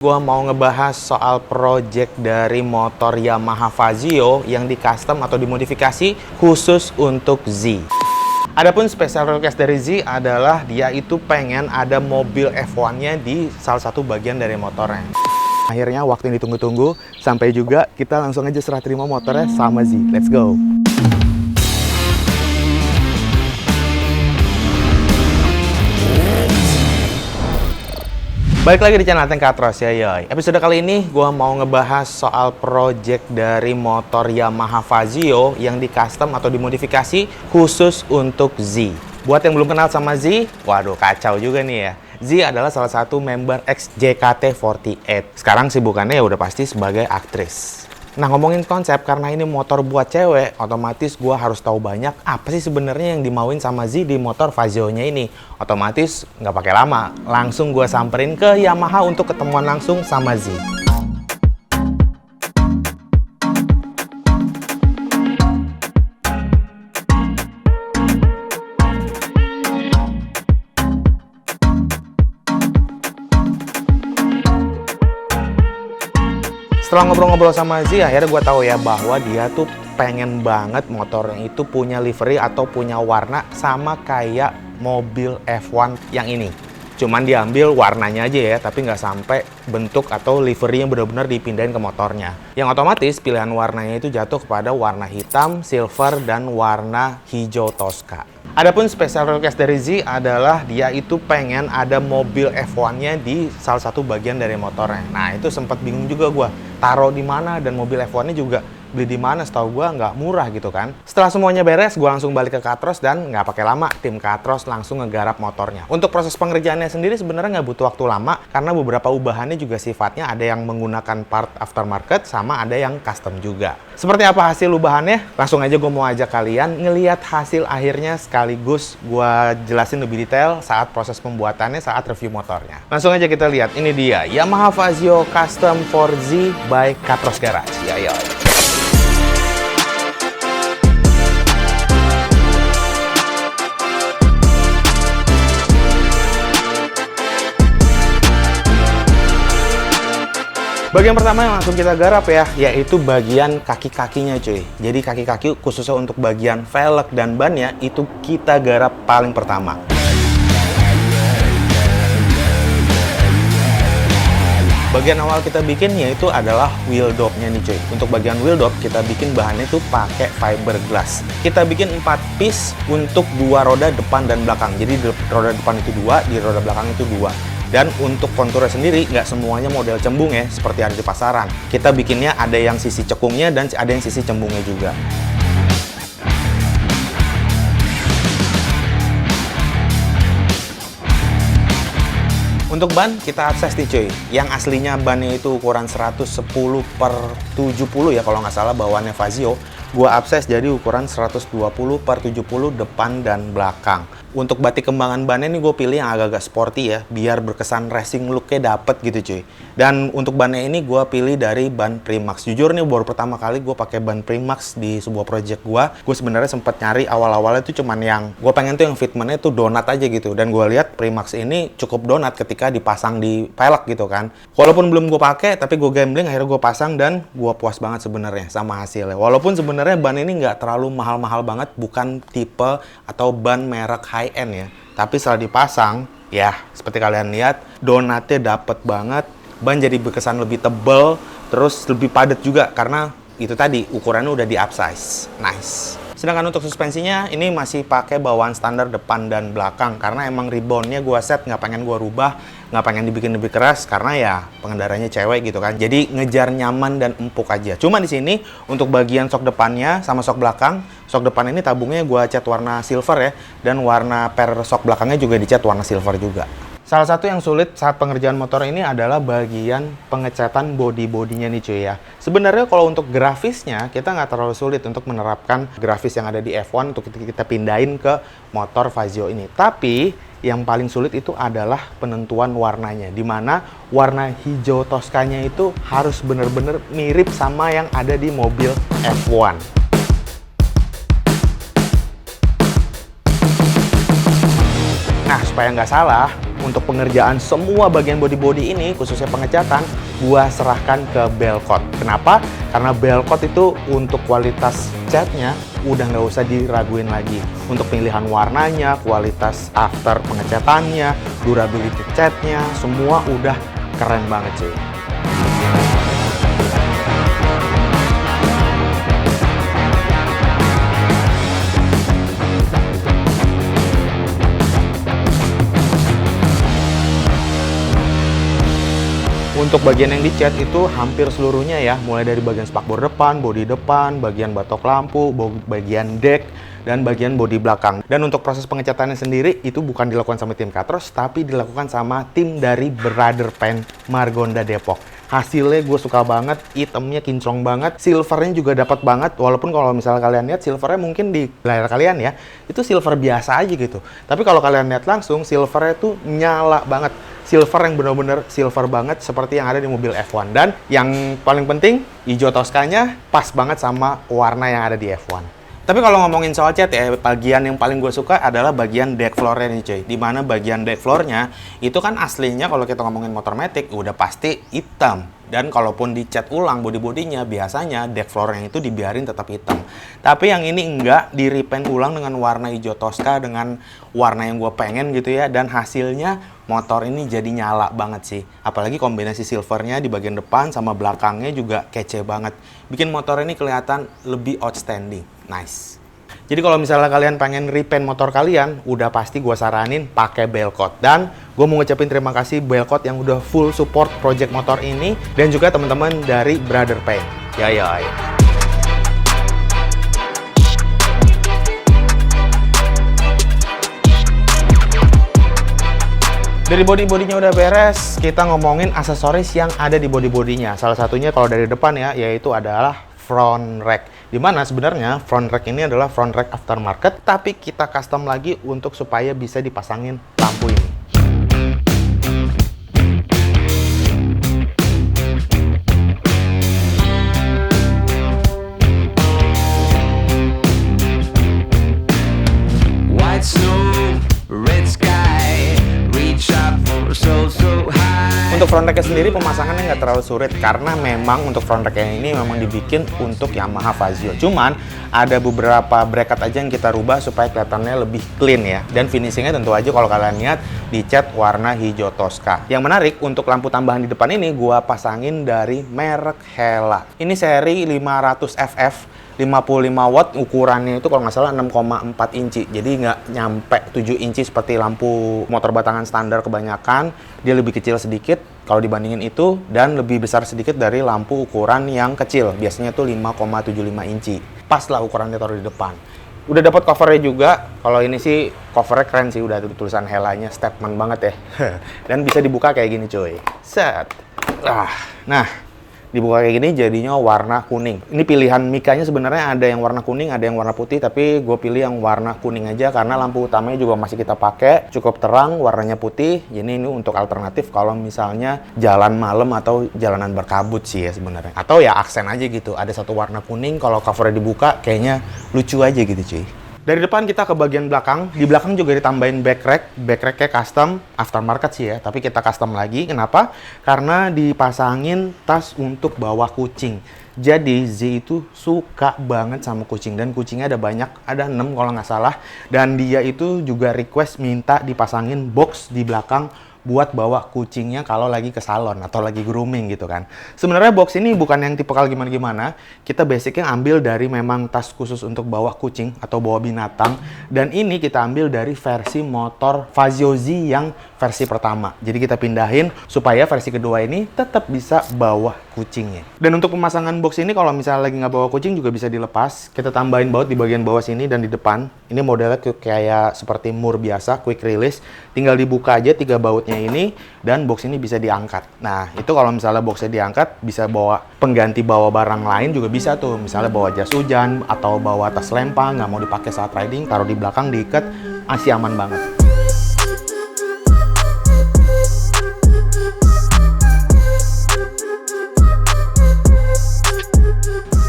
Gua mau ngebahas soal project dari motor Yamaha Fazio yang di custom atau dimodifikasi khusus untuk Z. Adapun special request dari Z adalah dia itu pengen ada mobil F1-nya di salah satu bagian dari motornya. Akhirnya waktu yang ditunggu-tunggu sampai juga, kita langsung aja serah terima motornya sama Z. Let's go! Balik lagi di channel Ateng Katros ya yoy. Episode kali ini gue mau ngebahas soal project dari motor Yamaha Fazio yang di custom atau dimodifikasi khusus untuk Z. Buat yang belum kenal sama Z, waduh kacau juga nih ya. Z adalah salah satu member JKT48. Sekarang sibukannya ya udah pasti sebagai aktris. Nah, ngomongin konsep, karena ini motor buat cewek, otomatis gue harus tahu banyak apa sih sebenarnya yang dimauin sama Z di motor Fazio-nya ini. Otomatis nggak pakai lama, langsung gue samperin ke Yamaha untuk ketemuan langsung sama Z. Setelah ngobrol-ngobrol sama Z, akhirnya gue tahu ya bahwa dia tuh pengen banget motornya itu punya livery atau punya warna sama kayak mobil F1 yang ini. Cuman diambil warnanya aja ya, tapi nggak sampai bentuk atau livery yang benar-benar dipindahin ke motornya. Yang otomatis pilihan warnanya itu jatuh kepada warna hitam, silver, dan warna hijau Tosca. Adapun special request dari Z adalah dia itu pengen ada mobil F1-nya di salah satu bagian dari motornya. Nah, itu sempat bingung juga gue. Taruh di mana dan mobil F1-nya juga beli di mana, setahu gue nggak murah gitu kan. Setelah semuanya beres, gue langsung balik ke Katros dan nggak pakai lama, tim Katros langsung ngegarap motornya. Untuk proses pengerjaannya sendiri sebenarnya nggak butuh waktu lama karena beberapa ubahannya juga sifatnya ada yang menggunakan part aftermarket sama ada yang custom juga. Seperti apa hasil ubahannya? Langsung aja gue mau ajak kalian ngelihat hasil akhirnya sekaligus gue jelasin lebih detail saat proses pembuatannya, saat review motornya. Langsung aja kita lihat, ini dia Yamaha Fazio Custom 4Z by Katros Garage. Ya. Bagian pertama yang langsung kita garap ya, yaitu bagian kaki-kakinya cuy. Jadi kaki-kaki khususnya untuk bagian velg dan bannya itu kita garap paling pertama. Bagian awal kita bikin yaitu adalah wheel dopnya nih cuy. Untuk bagian wheel dop kita bikin bahannya itu pakai fiberglass. Kita bikin 4 piece untuk 2 roda depan dan belakang. Jadi roda depan itu 2, di roda belakang itu 2. Dan untuk konturnya sendiri, nggak semuanya model cembung ya, seperti ada di pasaran. Kita bikinnya ada yang sisi cekungnya dan ada yang sisi cembungnya juga. Untuk ban, kita akses nih cuy. Yang aslinya bannya itu ukuran 110/70 ya, kalau nggak salah bawaannya Fazio. Gua akses jadi ukuran 120/70 depan dan belakang. Untuk batik kembangan bannya nih gue pilih yang agak-agak sporty ya, biar berkesan racing look-nya dapet gitu cuy. Dan untuk bannya ini gue pilih dari ban Primax. Jujur nih baru pertama kali gue pakai ban Primax di sebuah project gue. Gue sebenarnya sempet nyari awal-awalnya tuh cuman yang gue pengen tuh yang fitmentnya tuh donat aja gitu. Dan gue lihat Primax ini cukup donat ketika dipasang di velg gitu kan. Walaupun belum gue pakai, tapi gue gambling akhirnya gue pasang dan gue puas banget sebenarnya sama hasilnya. Walaupun sebenarnya ban ini nggak terlalu mahal-mahal banget, bukan tipe atau ban merek high-end ya. Tapi setelah dipasang, ya seperti kalian lihat, donatnya dapet banget. Ban jadi berkesan lebih tebal, terus lebih padat juga karena itu tadi ukurannya udah di upsize. Nice. Sedangkan untuk suspensinya ini masih pakai bawaan standar depan dan belakang karena emang reboundnya gue set, nggak pengen gue rubah, nggak pengen dibikin lebih keras karena ya pengendaranya cewek gitu kan. Jadi ngejar nyaman dan empuk aja. Cuma di sini untuk bagian sok depannya sama sok belakang, sok depan ini tabungnya gue cat warna silver ya, dan warna per sok belakangnya juga dicat warna silver juga. Salah satu yang sulit saat pengerjaan motor ini adalah bagian pengecatan bodi-bodinya nih cuy ya. Sebenarnya kalau untuk grafisnya kita nggak terlalu sulit untuk menerapkan grafis yang ada di F1 untuk kita pindahin ke motor Fazio ini. Tapi yang paling sulit itu adalah penentuan warnanya, dimana warna hijau Toscanya itu harus bener-bener mirip sama yang ada di mobil F1. Nah, supaya nggak salah, untuk pengerjaan semua bagian body-body ini, khususnya pengecatan, gua serahkan ke Belkot. Kenapa? Karena Belkot itu untuk kualitas catnya udah nggak usah diraguin lagi. Untuk pilihan warnanya, kualitas after pengecatannya, durability catnya, semua udah keren banget cuy. Untuk bagian yang dicat itu hampir seluruhnya ya, mulai dari bagian spakbor depan, bodi depan, bagian batok lampu, bagian deck, dan bagian bodi belakang. Dan untuk proses pengecatannya sendiri itu bukan dilakukan sama tim Katros, tapi dilakukan sama tim dari Brother Paint Margonda Depok. Hasilnya gue suka banget, itemnya kinclong banget, silvernya juga dapat banget. Walaupun kalau misalnya kalian lihat silvernya mungkin di layar kalian ya, itu silver biasa aja gitu. Tapi kalau kalian lihat langsung, silvernya tuh nyala banget. Silver yang benar-benar silver banget seperti yang ada di mobil F1. Dan yang paling penting, hijau Toscanya pas banget sama warna yang ada di F1. Tapi kalau ngomongin soal cat ya, bagian yang paling gue suka adalah bagian deck floor-nya nih cuy. Dimana bagian deck floor-nya itu kan aslinya kalau kita ngomongin motor matic udah pasti hitam. Dan kalaupun dicat ulang body-bodinya, biasanya deck floor-nya itu dibiarin tetap hitam. Tapi yang ini enggak, di repaint ulang dengan warna hijau Tosca dengan warna yang gue pengen gitu ya. Dan hasilnya motor ini jadi nyala banget sih. Apalagi kombinasi silvernya di bagian depan sama belakangnya juga kece banget. Bikin motor ini kelihatan lebih outstanding. Nice. Jadi kalau misalnya kalian pengen repaint motor kalian, udah pasti gue saranin pakai Belkot. Dan gue mau ngucapin terima kasih Belkot yang udah full support project motor ini. Dan juga teman-teman dari Brother Paint. Yay. Dari body-bodinya udah beres, kita ngomongin aksesoris yang ada di body-bodinya. Salah satunya kalau dari depan ya, yaitu adalah front rack. Dimana sebenarnya front rack ini adalah front rack aftermarket, tapi kita custom lagi untuk supaya bisa dipasangin lampu ini. White snow, red sky, reach up for so high. Untuk front racknya sendiri pemasangannya nggak terlalu sulit karena memang untuk front racknya ini memang dibikin untuk Yamaha Fazio. Cuman ada beberapa bracket aja yang kita rubah supaya kelihatannya lebih clean ya. Dan finishingnya tentu aja kalau kalian lihat dicat warna hijau Tosca. Yang menarik untuk lampu tambahan di depan ini gua pasangin dari merek Hella. Ini seri 500 FF. 55 watt, ukurannya itu kalau nggak salah 6,4 inci. Jadi nggak nyampe 7 inci seperti lampu motor batangan standar kebanyakan. Dia lebih kecil sedikit kalau dibandingin itu, dan lebih besar sedikit dari lampu ukuran yang kecil. Biasanya tuh 5,75 inci. Pas lah ukurannya taruh di depan. Udah dapat covernya juga. Kalau ini sih covernya keren sih, udah ada tulisan Hellanya, statement banget ya. Dan bisa dibuka kayak gini cuy. Set. Nah. Dibuka kayak gini jadinya warna kuning. Ini pilihan mikanya sebenarnya ada yang warna kuning, ada yang warna putih, tapi gue pilih yang warna kuning aja karena lampu utamanya juga masih kita pakai, cukup terang, warnanya putih. Jadi ini untuk alternatif kalau misalnya jalan malam atau jalanan berkabut sih ya sebenarnya. Atau ya aksen aja gitu, ada satu warna kuning, kalau covernya dibuka kayaknya lucu aja gitu cuy. Dari depan kita ke bagian belakang. Di belakang juga ditambahin backracknya custom, aftermarket sih ya, tapi kita custom lagi. Kenapa? Karena dipasangin tas untuk bawa kucing. Jadi Z itu suka banget sama kucing, dan kucingnya ada banyak, ada 6 kalau nggak salah. Dan dia itu juga request minta dipasangin box di belakang buat bawa kucingnya kalau lagi ke salon atau lagi grooming gitu kan. Sebenarnya box ini bukan yang tipikal gimana-gimana. Kita basicnya ambil dari memang tas khusus untuk bawa kucing atau bawa binatang. Dan ini kita ambil dari versi motor Fazio Z yang versi pertama. Jadi kita pindahin supaya versi kedua ini tetap bisa bawa kucingnya. Dan untuk pemasangan box ini kalau misalnya lagi nggak bawa kucing juga bisa dilepas. Kita tambahin baut di bagian bawah sini dan di depan. Ini modelnya kayak seperti mur biasa, quick release. Tinggal dibuka aja 3 bautnya ini, dan box ini bisa diangkat. Nah, itu kalau misalnya boxnya diangkat, bisa bawa pengganti bawa barang lain juga bisa tuh. Misalnya bawa jas hujan atau bawa tas lempang, nggak mau dipakai saat riding, taruh di belakang, diikat, masih aman banget.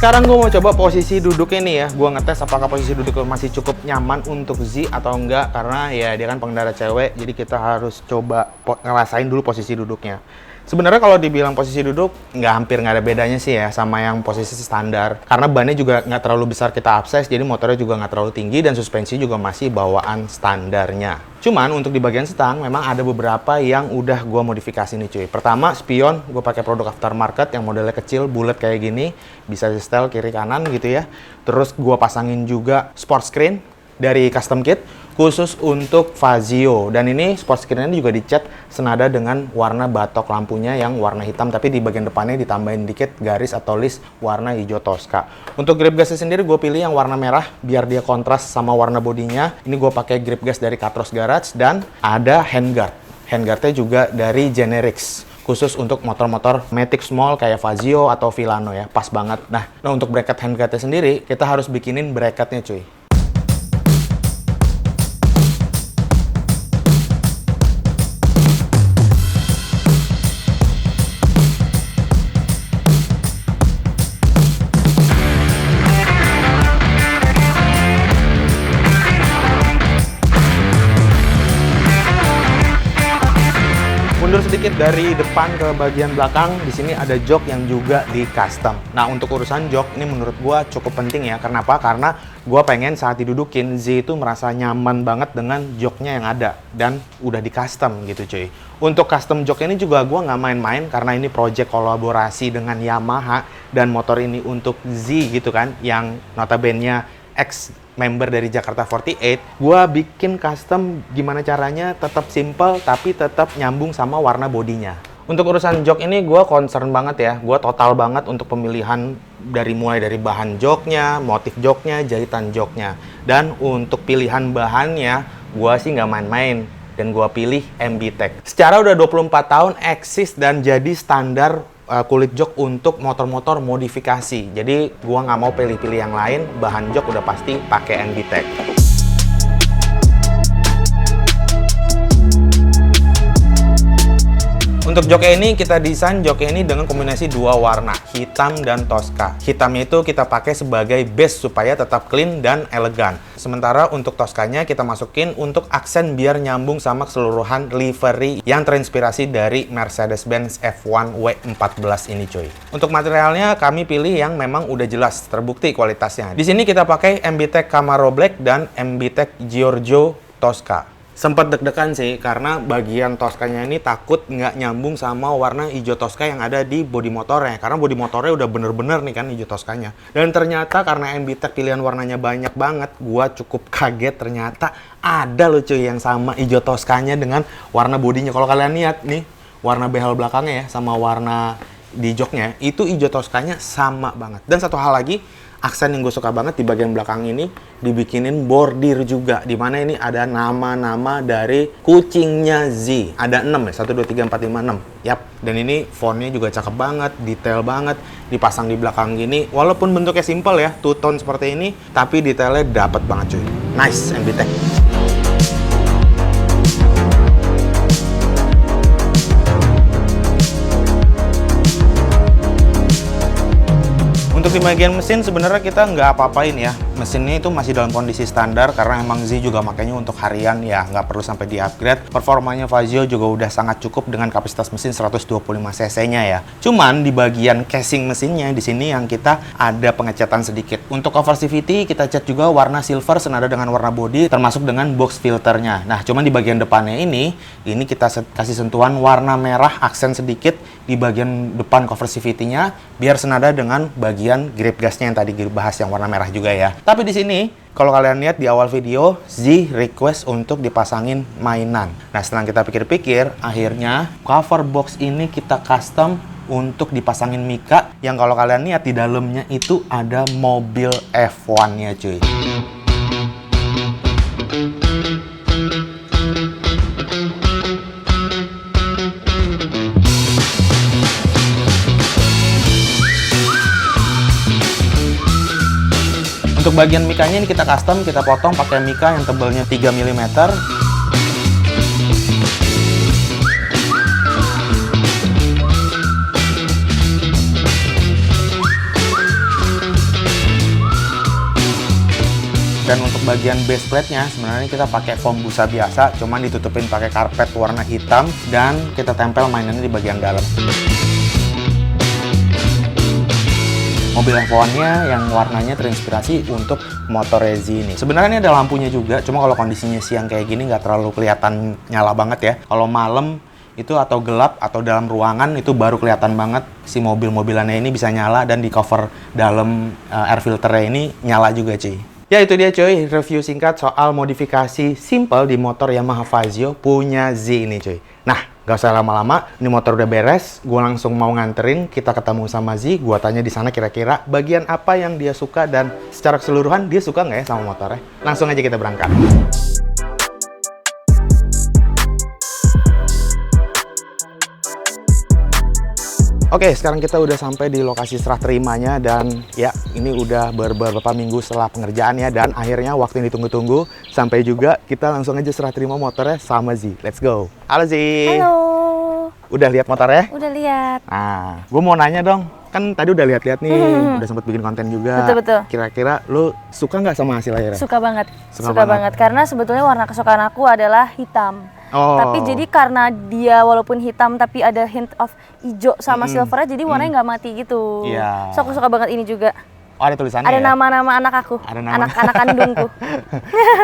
Sekarang gue mau coba posisi duduk ini ya. Gue ngetes apakah posisi duduk masih cukup nyaman untuk Z atau enggak. Karena ya dia kan pengendara cewek, jadi kita harus coba ngerasain dulu posisi duduknya. Sebenarnya kalau dibilang posisi duduk, hampir nggak ada bedanya sih ya sama yang posisi standar. Karena bannya juga nggak terlalu besar kita upsize, jadi motornya juga nggak terlalu tinggi dan suspensi juga masih bawaan standarnya. Cuman untuk di bagian stang memang ada beberapa yang udah gue modifikasi nih cuy. Pertama, spion gue pakai produk aftermarket yang modelnya kecil, bulat kayak gini, bisa di setel kiri kanan gitu ya. Terus gue pasangin juga sport screen dari custom kit khusus untuk Fazio, dan ini sport screen-nya juga dicat senada dengan warna batok lampunya yang warna hitam, tapi di bagian depannya ditambahin dikit garis atau list warna hijau Tosca. Untuk grip gasnya sendiri gue pilih yang warna merah biar dia kontras sama warna bodinya. Ini gue pakai grip gas dari Katros Garage dan ada handguard. Handguardnya juga dari Generix, khusus untuk motor-motor Matic Small kayak Fazio atau Villano ya, pas banget. Nah untuk bracket handguardnya sendiri kita harus bikinin bracketnya cuy. Mundur sedikit dari depan ke bagian belakang, di sini ada jok yang juga di custom. Nah untuk urusan jok ini menurut gua cukup penting ya. Kenapa? Karena gua pengen saat didudukin Z itu merasa nyaman banget dengan joknya yang ada dan udah di custom gitu cuy. Untuk custom jok ini juga gua nggak main-main karena ini project kolaborasi dengan Yamaha dan motor ini untuk Z gitu kan, yang notabene ex member dari Jakarta 48, gua bikin custom gimana caranya tetap simple tapi tetap nyambung sama warna bodinya. Untuk urusan jok ini gua concern banget ya, gua total banget untuk pemilihan mulai dari bahan joknya, motif joknya, jahitan joknya. Dan untuk pilihan bahannya, gua sih nggak main-main dan gua pilih MB-Tech. Secara udah 24 tahun eksis dan jadi standar kulit jok untuk motor-motor modifikasi. Jadi gua nggak mau pilih-pilih yang lain, bahan jok udah pasti pakai MB-Tech. Untuk joknya ini kita desain joknya ini dengan kombinasi dua warna, hitam dan Tosca. Hitamnya itu kita pakai sebagai base supaya tetap clean dan elegan. Sementara untuk Toscanya kita masukin untuk aksen biar nyambung sama keseluruhan livery yang terinspirasi dari Mercedes-Benz F1 W14 ini cuy. Untuk materialnya kami pilih yang memang udah jelas, terbukti kualitasnya. Di sini kita pakai MB-Tech Camaro Black dan MB-Tech Giorgio Tosca. Sempat deg-degan sih karena bagian Toscanya ini takut nggak nyambung sama warna hijau Tosca yang ada di bodi motornya, karena bodi motornya udah bener-bener nih kan hijau Toscanya. Dan ternyata karena MB-Tech pilihan warnanya banyak banget, gua cukup kaget ternyata ada loh cuy yang sama hijau Toscanya dengan warna bodinya. Kalau kalian lihat nih warna behel belakangnya ya sama warna di joknya itu hijau Toscanya sama banget. Dan satu hal lagi, aksen yang gue suka banget di bagian belakang ini dibikinin bordir juga, dimana ini ada nama-nama dari kucingnya Z. Ada 6 ya, 1, 2, 3, 4, 5, 6. Yap, dan ini fontnya juga cakep banget, detail banget, dipasang di belakang gini. Walaupun bentuknya simple ya, two tone seperti ini, tapi detailnya dapet banget cuy. Nice, MB-Tech. Untuk di bagian mesin sebenarnya kita nggak apa-apain ya. Mesinnya itu masih dalam kondisi standar karena emang Z juga makanya untuk harian ya, nggak perlu sampai di-upgrade. Performanya Fazio juga udah sangat cukup dengan kapasitas mesin 125 cc-nya ya. Cuman di bagian casing mesinnya di sini yang kita ada pengecatan sedikit. Untuk cover CVT kita cat juga warna silver senada dengan warna body termasuk dengan box filternya. Nah, cuman di bagian depannya ini kita kasih sentuhan warna merah aksen sedikit di bagian depan cover CVT-nya biar senada dengan bagian grip gasnya yang tadi bahas yang warna merah juga ya. Tapi di sini kalau kalian lihat di awal video, Z request untuk dipasangin mainan. Nah, setelah kita pikir-pikir, akhirnya cover box ini kita custom untuk dipasangin Mika yang kalau kalian lihat di dalamnya itu ada mobil F1-nya cuy. Untuk bagian mikanya ini kita custom, kita potong pakai mika yang tebalnya 3 mm. untuk bagian base plate-nya sebenarnya kita pakai foam busa biasa, cuman ditutupin pakai karpet warna hitam dan kita tempel mainannya di bagian dalam. Mobil F1-nya yang warnanya terinspirasi untuk motor Rezi ini. Sebenarnya ini ada lampunya juga, cuma kalau kondisinya siang kayak gini nggak terlalu kelihatan nyala banget ya. Kalau malam itu atau gelap atau dalam ruangan itu baru kelihatan banget si mobil-mobilannya ini bisa nyala dan di cover dalam air filternya ini nyala juga cuy. Ya itu dia cuy, review singkat soal modifikasi simple di motor Yamaha Fazio punya Z ini cuy. Nah, gak usah lama-lama, ini motor udah beres, gue langsung mau nganterin, kita ketemu sama Z, gue tanya di sana kira-kira bagian apa yang dia suka dan secara keseluruhan dia suka nggak ya sama motornya. Langsung aja kita berangkat. Oke, sekarang kita udah sampai di lokasi serah terimanya dan ya ini udah beberapa minggu setelah pengerjaannya dan akhirnya waktu yang ditunggu-tunggu sampai juga kita langsung aja serah terima motornya sama Z. Let's go. Halo Z. Halo. Udah lihat motornya? Udah lihat. Nah, gue mau nanya dong. Kan tadi udah lihat-lihat nih, udah sempet bikin konten juga. Betul-betul. Kira-kira lu suka nggak sama hasil akhirnya? Suka banget. Suka banget. Karena sebetulnya warna kesukaan aku adalah hitam. Oh. Tapi jadi karena dia walaupun hitam tapi ada hint of hijau sama silvernya, jadi warnanya nggak mati gitu. Iya. So aku suka banget ini juga. Oh, ada tulisannya Ada ya? nama-nama anak aku. Ada nama. Anak kandungku.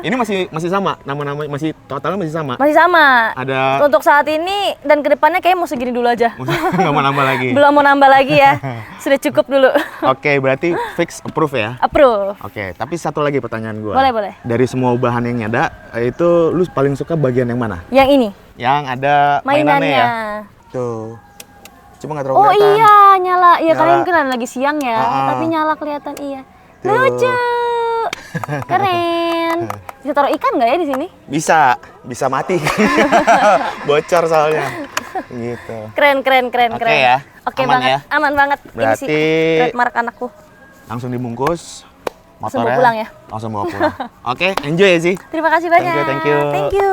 Ini masih sama, nama-nama masih totalnya masih sama. Masih sama. Ada Untuk saat ini dan kedepannya kayaknya mau segini dulu aja. nggak mau nambah lagi. Belum mau nambah lagi ya. Sudah cukup dulu. Oke, berarti fix approve ya? Approve. Oke, tapi satu lagi pertanyaan gue. Boleh. Dari semua bahan yang ada, itu lu paling suka bagian yang mana? Yang ini. Yang ada mainannya ya? Tuh. Cuma nggak terlalu Oh kelihatan. iya, nyala. Iya, Nyala. kalian mungkin lagi siang ya, tapi nyala kelihatan iya. Tuh. Lucu. Keren. Bisa taruh ikan nggak ya di sini? Bisa mati. Bocor soalnya. Gitu. Keren. Oke ya? Oke Aman banget. ya? Aman banget. Ini Berarti sih trademark anakku. langsung dibungkus. Langsung Motornya bawa pulang ya? Langsung bawa pulang. Oke, enjoy ya Zi. Terima kasih banyak. Thank you. Thank you.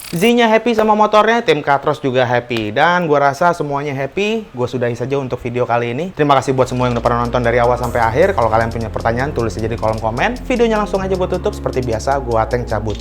Z-nya happy sama motornya, tim Katros juga happy. Dan gua rasa semuanya happy. Gua sudahi saja untuk video kali ini. Terima kasih buat semua yang udah pernah nonton dari awal sampai akhir. Kalau kalian punya pertanyaan, tulis aja di kolom komen. Videonya langsung aja gua tutup. Seperti biasa, gua Ateng cabut.